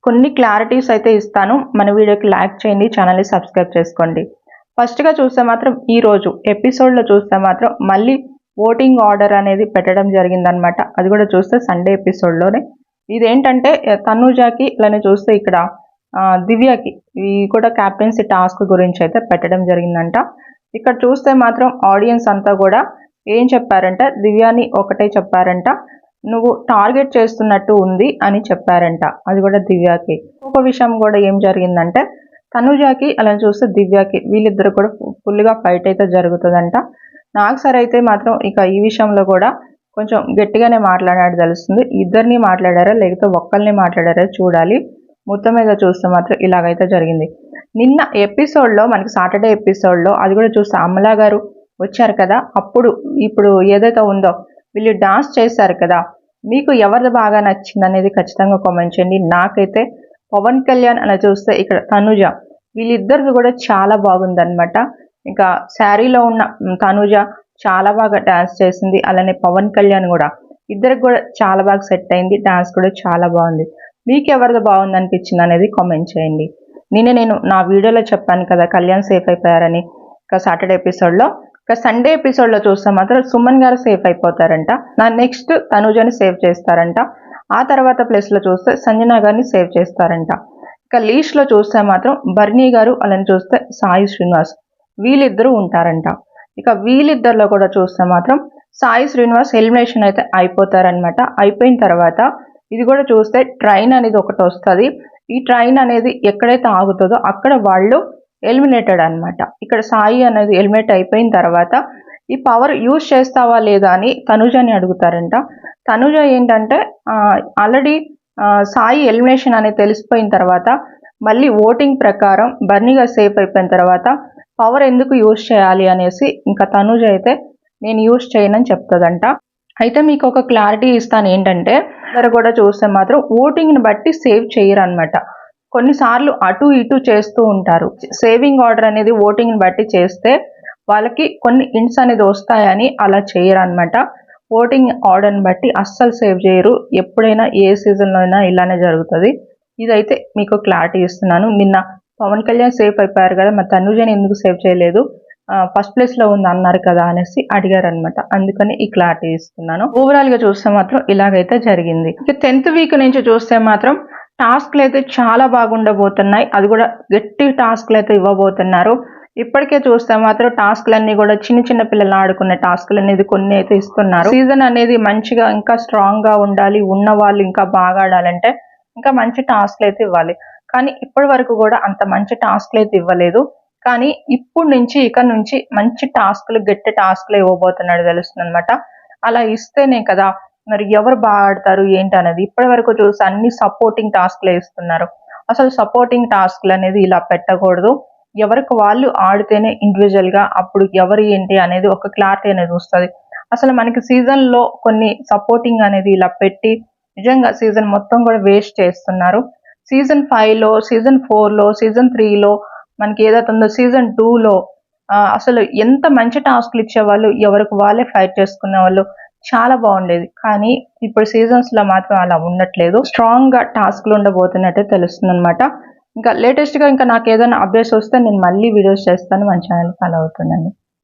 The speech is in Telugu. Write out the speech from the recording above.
కొన్ని క్లారిటీస్ అయితే ఇస్తాను. మన వీడియోకి లైక్ చేయండి, ఛానల్ని సబ్స్క్రైబ్ చేసుకోండి. ఫస్ట్గా చూస్తే మాత్రం ఈరోజు ఎపిసోడ్లో చూస్తే మాత్రం మళ్ళీ ఓటింగ్ ఆర్డర్ అనేది పెట్టడం జరిగిందనమాట. అది కూడా చూస్తే సండే ఎపిసోడ్లోనే. ఇదేంటంటే తనూజాకి ఇలానే చూస్తే ఇక్కడ దివ్యకి ఈ కూడా క్యాప్టెన్సీ టాస్క్ గురించి అయితే పెట్టడం జరిగిందంట. ఇక్కడ చూస్తే మాత్రం ఆడియన్స్ అంతా కూడా ఏం చెప్పారంట, దివ్యాని ఒకటే చెప్పారంట, నువ్వు టార్గెట్ చేస్తున్నట్టు ఉంది అని చెప్పారంట. అది కూడా దివ్యాకి. ఒక విషయం కూడా ఏం జరిగిందంటే తనుజాకి అలా చూస్తే దివ్యాకి వీళ్ళిద్దరు కూడా ఫుల్గా ఫైట్ అయితే జరుగుతుందంట. నాకు సార్ అయితే మాత్రం ఇక ఈ విషయంలో కూడా కొంచెం గట్టిగానే మాట్లాడాడు తెలుస్తుంది. ఇద్దరిని మాట్లాడారా లేకపోతే ఒక్కరిని మాట్లాడారా చూడాలి. మొత్తం మీద చూస్తే మాత్రం ఇలాగైతే జరిగింది. నిన్న ఎపిసోడ్లో మనకి సాటర్డే ఎపిసోడ్లో అది కూడా చూస్తే అమలా గారు వచ్చారు కదా, అప్పుడు ఇప్పుడు ఏదైతే ఉందో వీళ్ళు డాన్స్ చేశారు కదా, మీకు ఎవరిది బాగా నచ్చింది అనేది ఖచ్చితంగా కామెంట్ చేయండి. నాకైతే పవన్ కళ్యాణ్ అలా చూస్తే ఇక్కడ తనుజ వీళ్ళిద్దరిది కూడా చాలా బాగుందనమాట. ఇంకా శారీలో ఉన్న తనుజ చాలా బాగా డాన్స్ చేసింది, అలానే పవన్ కళ్యాణ్ కూడా ఇద్దరికి కూడా చాలా బాగా సెట్ అయింది. డాన్స్ కూడా చాలా బాగుంది. మీకు ఎవరిది బాగుంది అనిపించింది అనేది కామెంట్ చేయండి. నేను నా వీడియోలో చెప్పాను కదా కళ్యాణ్ సేఫ్ అయిపోయారని. ఇంకా సాటర్డే ఎపిసోడ్లో ఇక సండే ఎపిసోడ్లో చూస్తే మాత్రం సుమన్ గారు సేఫ్ అయిపోతారంట. నెక్స్ట్ తనుజని సేవ్ చేస్తారంట. ఆ తర్వాత ప్లేస్లో చూస్తే సంజన గారిని సేవ్ చేస్తారంట. ఇక లీస్ట్లో చూస్తే మాత్రం బర్నీ గారు అలాని చూస్తే సాయి శ్రీనివాస్ వీళ్ళిద్దరూ ఉంటారంట. ఇక వీళ్ళిద్దరిలో కూడా చూస్తే మాత్రం సాయి శ్రీనివాస్ ఎలిమినేషన్ అయితే అయిపోతారనమాట. అయిపోయిన తర్వాత ఇది కూడా చూస్తే ట్రైన్ అనేది ఒకటి వస్తుంది. ఈ ట్రైన్ అనేది ఎక్కడైతే ఆగుతుందో అక్కడ వాళ్ళు ఎలిమినేటెడ్ అనమాట. ఇక్కడ సాయి అనేది ఎలిమినేట్ అయిపోయిన తర్వాత ఈ పవర్ యూజ్ చేస్తావా లేదా అని తనుజని అడుగుతారంట. తనుజ ఏంటంటే ఆల్రెడీ సాయి ఎలిమినేషన్ అనేది తెలిసిపోయిన తర్వాత మళ్ళీ ఓటింగ్ ప్రకారం బర్నీగా సేఫ్ అయిపోయిన తర్వాత పవర్ ఎందుకు యూజ్ చేయాలి అనేసి ఇంకా తనుజ అయితే నేను యూజ్ చేయనని చెప్తుందంట. అయితే మీకు ఒక క్లారిటీ ఇస్తాను ఏంటంటే అందరు కూడా చూస్తే మాత్రం ఓటింగ్ని బట్టి సేవ్ చేయరు అనమాట. కొన్నిసార్లు అటు ఇటు చేస్తూ ఉంటారు. సేవింగ్ ఆర్డర్ అనేది ఓటింగ్ని బట్టి చేస్తే వాళ్ళకి కొన్ని ఇంట్స్ అనేది వస్తాయని అలా చేయరు అనమాట. ఓటింగ్ ఆర్డర్ని బట్టి అస్సలు సేవ్ చేయరు. ఎప్పుడైనా ఏ సీజన్లో అయినా ఇలానే జరుగుతుంది. ఇదైతే మీకు క్లారిటీ ఇస్తున్నాను. నిన్న పవన్ కళ్యాణ్ సేఫ్ అయిపోయారు కదా, మరి తనుజని ఎందుకు సేవ్ చేయలేదు, ఫస్ట్ ప్లేస్లో ఉంది అన్నారు కదా అనేసి అడిగారు అనమాట. అందుకని ఈ క్లారిటీ ఇస్తున్నాను. ఓవరాల్గా చూస్తే మాత్రం ఇలాగైతే జరిగింది. ఇక 10th వీక్ నుంచి చూస్తే మాత్రం టాస్క్లు అయితే చాలా బాగుండబోతున్నాయి. అది కూడా గట్టి టాస్క్లు అయితే ఇవ్వబోతున్నారు. ఇప్పటికే చూస్తే మాత్రం టాస్క్లన్నీ కూడా చిన్న చిన్న పిల్లలు ఆడుకునే టాస్క్లు అనేది కొన్ని అయితే ఇస్తున్నారు. సీజన్ అనేది మంచిగా ఇంకా స్ట్రాంగ్ గా ఉండాలి, ఉన్న వాళ్ళు ఇంకా బాగా ఆడాలంటే ఇంకా మంచి టాస్క్లు అయితే ఇవ్వాలి. కానీ ఇప్పటి వరకు కూడా అంత మంచి టాస్క్లు అయితే ఇవ్వలేదు. కానీ ఇప్పుడు నుంచి ఇక నుంచి మంచి టాస్క్లు గట్టి టాస్క్లు ఇవ్వబోతున్నాడు తెలుస్తుంది అనమాట. అలా ఇస్తేనే కదా మరి ఎవరు బాగా ఆడతారు ఏంటి అనేది. ఇప్పటి వరకు చూసి అన్ని సపోర్టింగ్ టాస్క్లే ఇస్తున్నారు. అసలు సపోర్టింగ్ టాస్క్లు అనేది ఇలా పెట్టకూడదు. ఎవరికి వాళ్ళు ఆడితేనే ఇండివిజువల్ గా అప్పుడు ఎవరు ఏంటి అనేది ఒక క్లారిటీ అనేది వస్తుంది. అసలు మనకి సీజన్ లో కొన్ని సపోర్టింగ్ అనేది ఇలా పెట్టి నిజంగా సీజన్ మొత్తం కూడా వేస్ట్ చేస్తున్నారు. సీజన్ 5లో, సీజన్ 4లో, సీజన్ 3లో మనకి ఏదైతే ఉందో సీజన్ 2లో అసలు ఎంత మంచి టాస్క్లు ఇచ్చేవాళ్ళు, ఎవరికి వాళ్ళే ఫైట్ చేసుకునే వాళ్ళు, చాలా బాగుండేది. కానీ ఇప్పుడు సీజన్స్ లో మాత్రం అలా ఉండట్లేదు. స్ట్రాంగ్ గా టాస్క్లు ఉండబోతున్నట్టే తెలుస్తుంది అనమాట. ఇంకా లేటెస్ట్ గా ఇంకా నాకు ఏదైనా అప్డేట్స్ వస్తే నేను మళ్ళీ వీడియోస్ చేస్తాను. మన ఛానల్ ఫాలో అవుతుందండి.